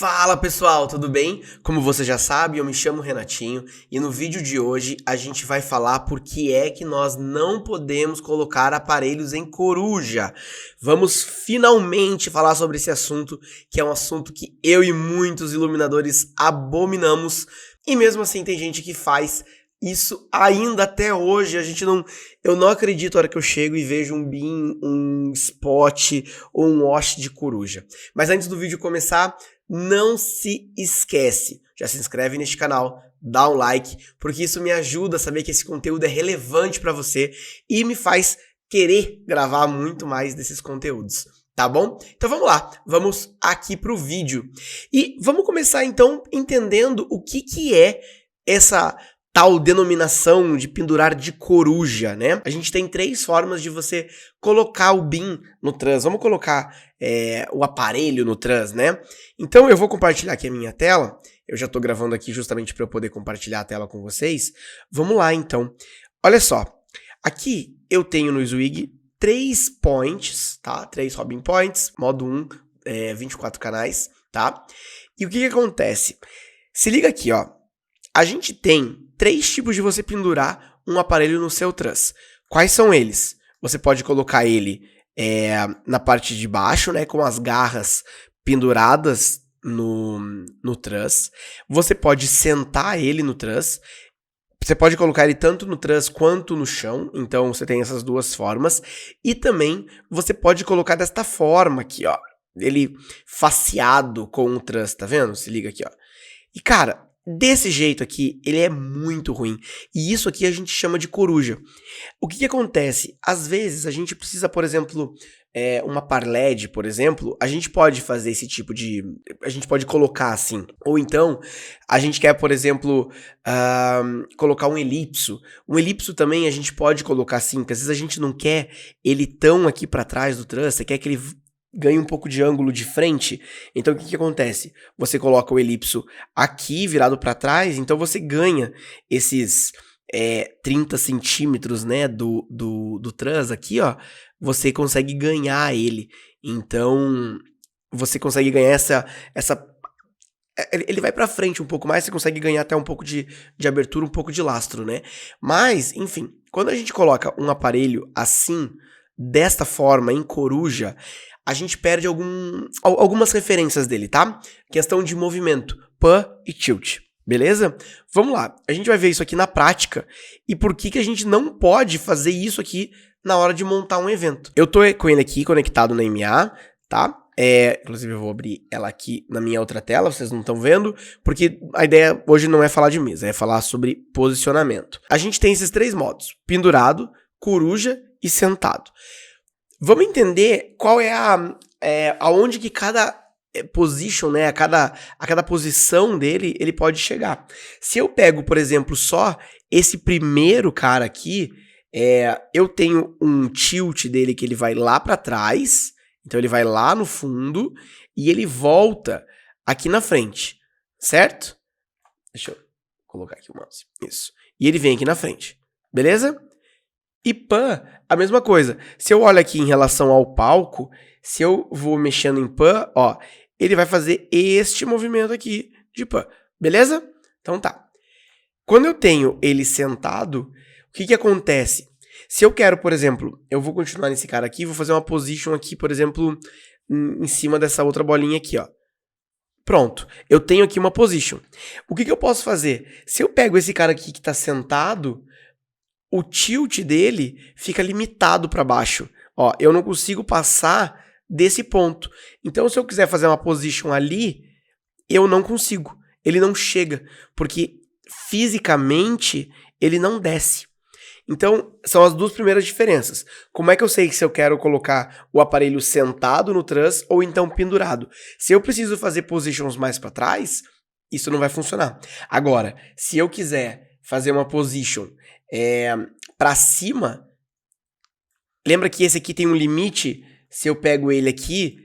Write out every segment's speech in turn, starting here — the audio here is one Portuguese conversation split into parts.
Fala pessoal, tudo bem? Como você já sabe, eu me chamo Renatinho e no vídeo de hoje a gente vai falar por que é que nós não podemos colocar aparelhos em coruja. Vamos finalmente falar sobre esse assunto, que é um assunto que eu e muitos iluminadores abominamos, e mesmo assim tem gente que faz isso ainda até hoje. Eu não acredito a hora que eu chego e vejo um beam, um spot ou um wash de coruja. Mas antes do vídeo começar, não se esquece, já se inscreve neste canal, dá um like, porque isso me ajuda a saber que esse conteúdo é relevante para você e me faz querer gravar muito mais desses conteúdos, tá bom? Então vamos lá, vamos aqui pro vídeo. E vamos começar então entendendo o que é essa tal denominação de pendurar de coruja, né? A gente tem três formas de você colocar o beam no trans. Vamos colocar o aparelho no trans, né? Então eu vou compartilhar aqui a minha tela. Eu já tô gravando aqui justamente para eu poder compartilhar a tela com vocês. Vamos lá, então. Olha só. Aqui eu tenho no Swig 3 points, tá? 3 Robin Points, modo 1, 24 canais, tá? E o que acontece? Se liga aqui, ó. A gente tem 3 tipos de você pendurar um aparelho no seu truss. Quais são eles? Você pode colocar ele na parte de baixo, né, com as garras penduradas no truss. Você pode sentar ele no truss. Você pode colocar ele tanto no truss quanto no chão. Então você tem essas duas formas. E também você pode colocar desta forma aqui, ó. Ele faceado com o truss, tá vendo? Se liga aqui, ó. E cara, desse jeito aqui, ele é muito ruim. E isso aqui a gente chama de coruja. O que acontece? Às vezes a gente precisa, por exemplo, uma par LED, por exemplo, a gente pode fazer esse tipo de... A gente pode colocar assim. Ou então, a gente quer, por exemplo, colocar um elipso. Um elipso também a gente pode colocar assim, porque às vezes a gente não quer ele tão aqui pra trás do truss, você quer que ele ganha um pouco de ângulo de frente. Então o que acontece? Você coloca o elipso aqui virado para trás, então você ganha esses 30 centímetros, né, do truss aqui, ó. Você consegue ganhar ele. Então você consegue ganhar essa ele vai pra frente um pouco mais, você consegue ganhar até um pouco de abertura, um pouco de lastro, né? Mas, enfim, quando a gente coloca um aparelho assim, desta forma, em coruja, a gente perde algumas referências dele, tá? Questão de movimento, pan e tilt, beleza? Vamos lá, a gente vai ver isso aqui na prática e por que a gente não pode fazer isso aqui na hora de montar um evento. Eu tô com ele aqui conectado na MA, tá? Inclusive eu vou abrir ela aqui na minha outra tela, vocês não estão vendo, porque a ideia hoje não é falar de mesa, é falar sobre posicionamento. A gente tem esses 3 modos, pendurado, coruja e sentado. Vamos entender qual é aonde que cada position, né, a cada posição dele, ele pode chegar. Se eu pego, por exemplo, só esse primeiro cara aqui, eu tenho um tilt dele que ele vai lá para trás, então ele vai lá no fundo e ele volta aqui na frente, certo? Deixa eu colocar aqui o mouse, isso. E ele vem aqui na frente, beleza? E pan, a mesma coisa. Se eu olho aqui em relação ao palco, se eu vou mexendo em pan, ó, ele vai fazer este movimento aqui de pan, beleza? Então tá. Quando eu tenho ele sentado, o que acontece? Se eu quero, por exemplo, eu vou continuar nesse cara aqui, vou fazer uma position aqui, por exemplo, em cima dessa outra bolinha aqui, ó. Pronto, eu tenho aqui uma position. O que eu posso fazer? Se eu pego esse cara aqui que tá sentado, o tilt dele fica limitado para baixo. Ó, eu não consigo passar desse ponto. Então, se eu quiser fazer uma position ali, eu não consigo. Ele não chega, porque fisicamente ele não desce. Então, são as duas primeiras diferenças. Como é que eu sei que se eu quero colocar o aparelho sentado no truss ou então pendurado? Se eu preciso fazer positions mais para trás, isso não vai funcionar. Agora, se eu quiser fazer uma position para cima, lembra que esse aqui tem um limite. Se eu pego ele aqui,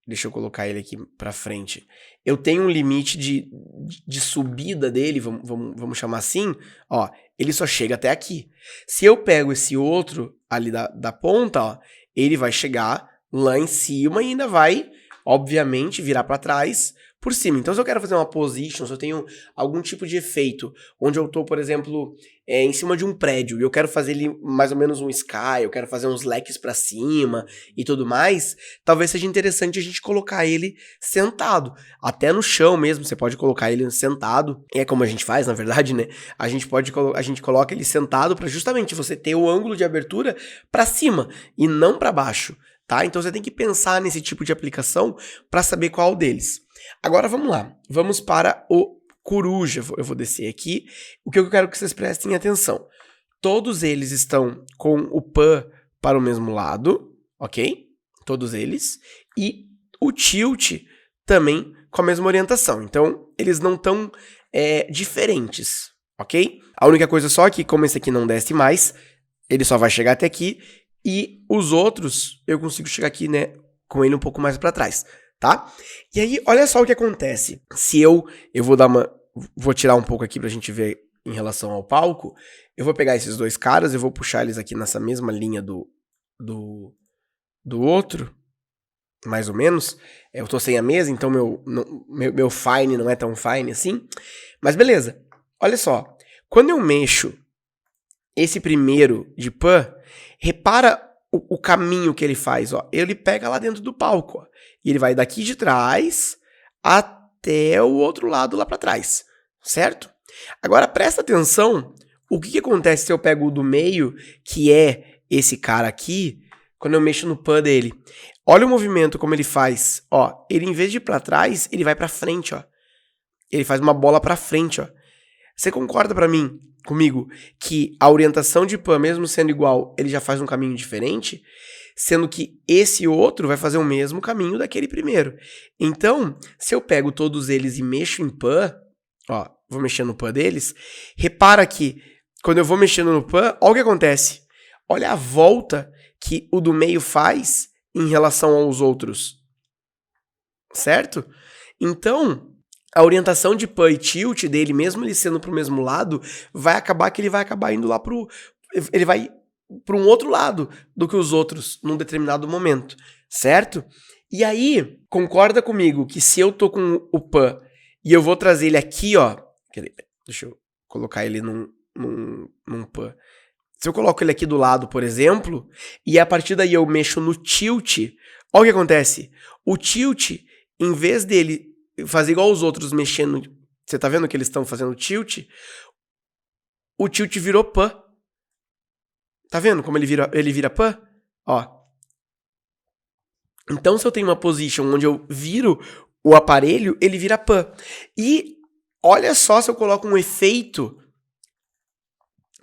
deixa eu colocar ele aqui para frente, eu tenho um limite de subida dele, vamos chamar assim, ó, ele só chega até aqui. Se eu pego esse outro ali da ponta, ó, ele vai chegar lá em cima e ainda vai, obviamente, virar para trás, por cima. Então, se eu quero fazer uma position, se eu tenho algum tipo de efeito, onde eu tô, por exemplo, em cima de um prédio, e eu quero fazer ele mais ou menos um sky, eu quero fazer uns leques pra cima e tudo mais, talvez seja interessante a gente colocar ele sentado. Até no chão mesmo, você pode colocar ele sentado. É como a gente faz, na verdade, né? A gente coloca ele sentado pra justamente você ter o ângulo de abertura pra cima e não pra baixo, tá? Então você tem que pensar nesse tipo de aplicação pra saber qual deles. Agora vamos lá, vamos para o coruja. Eu vou descer aqui. O que eu quero que vocês prestem atenção. Todos eles estão com o pan para o mesmo lado, ok? Todos eles. E o tilt também com a mesma orientação. Então, eles não estão diferentes, ok? A única coisa só é que, como esse aqui não desce mais, ele só vai chegar até aqui. E os outros, eu consigo chegar aqui, né, com ele um pouco mais para trás, tá? E aí, olha só o que acontece. Se eu vou tirar um pouco aqui pra gente ver em relação ao palco. Eu vou pegar esses dois caras, eu vou puxar eles aqui nessa mesma linha do outro, mais ou menos. Eu tô sem a mesa, então meu fine não é tão fine assim. Mas beleza, olha só. Quando eu mexo esse primeiro de pan, repara o caminho que ele faz, ó. Ele pega lá dentro do palco, ó. E ele vai daqui de trás até o outro lado lá pra trás, certo? Agora presta atenção, o que acontece se eu pego o do meio, que é esse cara aqui, quando eu mexo no pan dele. Olha o movimento como ele faz, ó. Ele em vez de ir pra trás, ele vai pra frente, ó. Ele faz uma bola pra frente, ó. Você concorda comigo, que a orientação de pan, mesmo sendo igual, ele já faz um caminho diferente? Sendo que esse outro vai fazer o mesmo caminho daquele primeiro. Então, se eu pego todos eles e mexo em pan, ó, vou mexer no pan deles, repara que quando eu vou mexendo no pan, olha o que acontece. Olha a volta que o do meio faz em relação aos outros. Certo? Então, a orientação de pan e tilt dele, mesmo ele sendo pro mesmo lado, vai acabar indo lá ele vai para um outro lado do que os outros num determinado momento, certo? E aí, concorda comigo que se eu tô com o pan e eu vou trazer ele aqui, ó, deixa eu colocar ele num pan. Se eu coloco ele aqui do lado, por exemplo, e a partir daí eu mexo no tilt, olha o que acontece. O tilt, em vez dele fazer igual os outros mexendo, você tá vendo que eles estão fazendo tilt? O tilt virou pan. Tá vendo como ele vira pan? Ó. Então, se eu tenho uma position onde eu viro o aparelho, ele vira pan. E olha só se eu coloco um efeito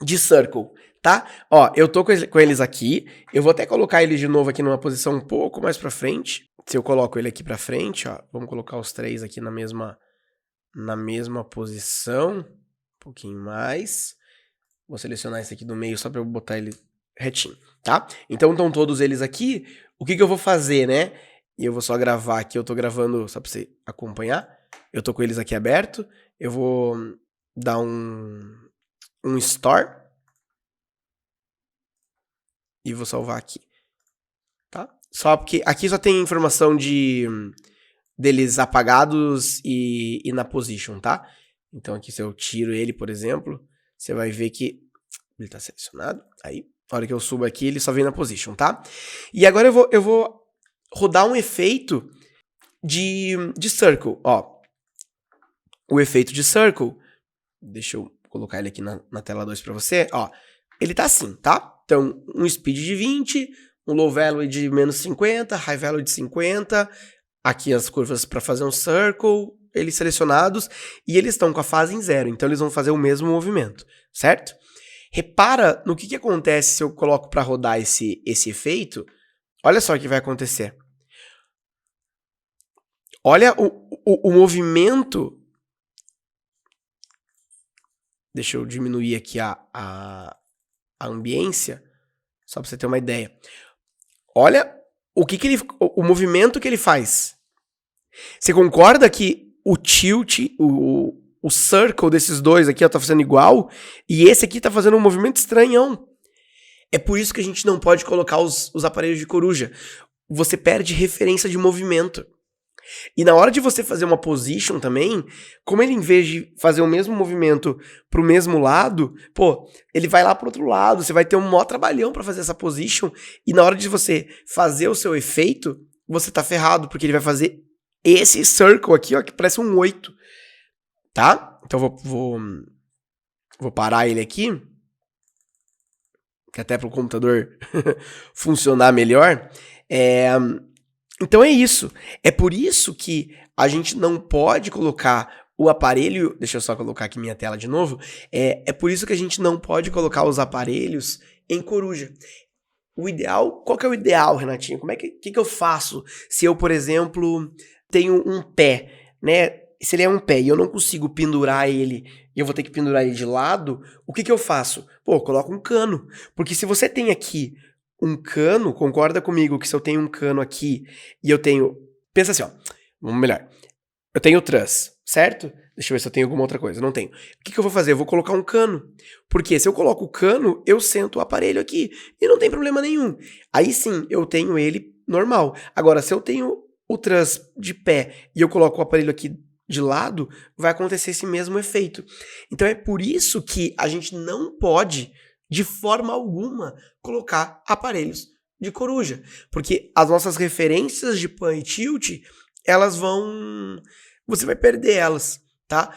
de circle, tá? Ó, eu tô com eles aqui. Eu vou até colocar eles de novo aqui numa posição um pouco mais pra frente. Se eu coloco ele aqui pra frente, ó. Vamos colocar os três aqui na mesma posição. Um pouquinho mais. Vou selecionar esse aqui do meio só pra eu botar ele retinho, tá? Então estão todos eles aqui. O que eu vou fazer, né? E eu vou só gravar aqui. Eu tô gravando só pra você acompanhar. Eu tô com eles aqui aberto. Eu vou dar um store. E vou salvar aqui. Tá? Só porque aqui só tem informação deles apagados e na position, tá? Então aqui se eu tiro ele, por exemplo, você vai ver que ele tá selecionado. Aí, na hora que eu subo aqui, ele só vem na position, tá? E agora eu vou rodar um efeito de circle, ó. O efeito de circle, deixa eu colocar ele aqui na tela 2 pra você, ó. Ele tá assim, tá? Então, um speed de 20, um low value de menos 50, high value de 50, aqui as curvas para fazer um circle, eles selecionados, e eles estão com a fase em 0, então eles vão fazer o mesmo movimento, certo? Repara no que acontece se eu coloco para rodar esse efeito. Olha só o que vai acontecer. Olha o movimento. Deixa eu diminuir aqui a ambiência, só para você ter uma ideia. Olha o movimento que ele faz. Você concorda que o tilt, o circle desses dois aqui, ó, tá fazendo igual, e esse aqui tá fazendo um movimento estranhão. É por isso que a gente não pode colocar os aparelhos de coruja. Você perde referência de movimento. E na hora de você fazer uma position também, como ele, em vez de fazer o mesmo movimento pro mesmo lado, pô, ele vai lá pro outro lado, você vai ter um maior trabalhão pra fazer essa position, e na hora de você fazer o seu efeito, você tá ferrado, porque ele vai fazer esse circle aqui, ó, que parece um 8, tá? Então vou parar ele aqui, que até pro computador funcionar melhor. Então é isso. É por isso que a gente não pode colocar o aparelho... Deixa eu só colocar aqui minha tela de novo. É por isso que a gente não pode colocar os aparelhos em coruja. O ideal... Qual que é o ideal, Renatinho? Como é que eu faço se eu, por exemplo, tenho um pé, né? Se ele é um pé e eu não consigo pendurar ele e eu vou ter que pendurar ele de lado, o que eu faço? Pô, eu coloco um cano. Porque se você tem aqui um cano, concorda comigo que se eu tenho um cano aqui e eu tenho... Pensa assim, ó. Vamos melhor. Eu tenho truss, certo? Deixa eu ver se eu tenho alguma outra coisa. Não tenho. O que eu vou fazer? Eu vou colocar um cano. Porque se eu coloco o cano, eu sento o aparelho aqui. E não tem problema nenhum. Aí sim, eu tenho ele normal. Agora, se eu tenho o truss de pé e eu coloco o aparelho aqui de lado, vai acontecer esse mesmo efeito. Então é por isso que a gente não pode, de forma alguma, colocar aparelhos de coruja. Porque as nossas referências de pan e tilt, elas vão... Você vai perder elas, tá?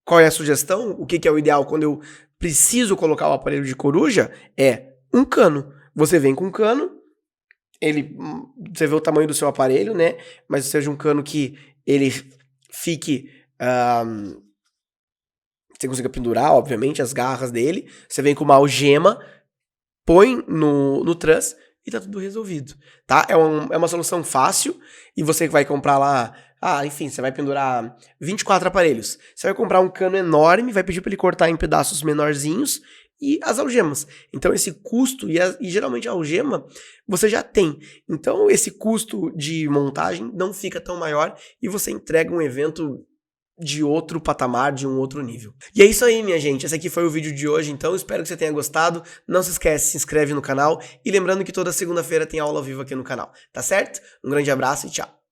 Qual é a sugestão? O que é o ideal quando eu preciso colocar o aparelho de coruja? É um cano. Você vem com um cano, você vê o tamanho do seu aparelho, né? Mas seja um cano que ele fique... você consiga pendurar, obviamente, as garras dele. Você vem com uma algema, põe no truss e tá tudo resolvido, tá? É uma solução fácil e você vai comprar lá... enfim, você vai pendurar 24 aparelhos. Você vai comprar um cano enorme, vai pedir para ele cortar em pedaços menorzinhos e as algemas. Então esse custo, e geralmente a algema, você já tem. Então esse custo de montagem não fica tão maior e você entrega um evento de outro patamar, de um outro nível. E é isso aí, minha gente. Esse aqui foi o vídeo de hoje, então espero que você tenha gostado. Não se esquece, se inscreve no canal. E lembrando que toda segunda-feira tem aula ao vivo aqui no canal, tá certo? Um grande abraço e tchau.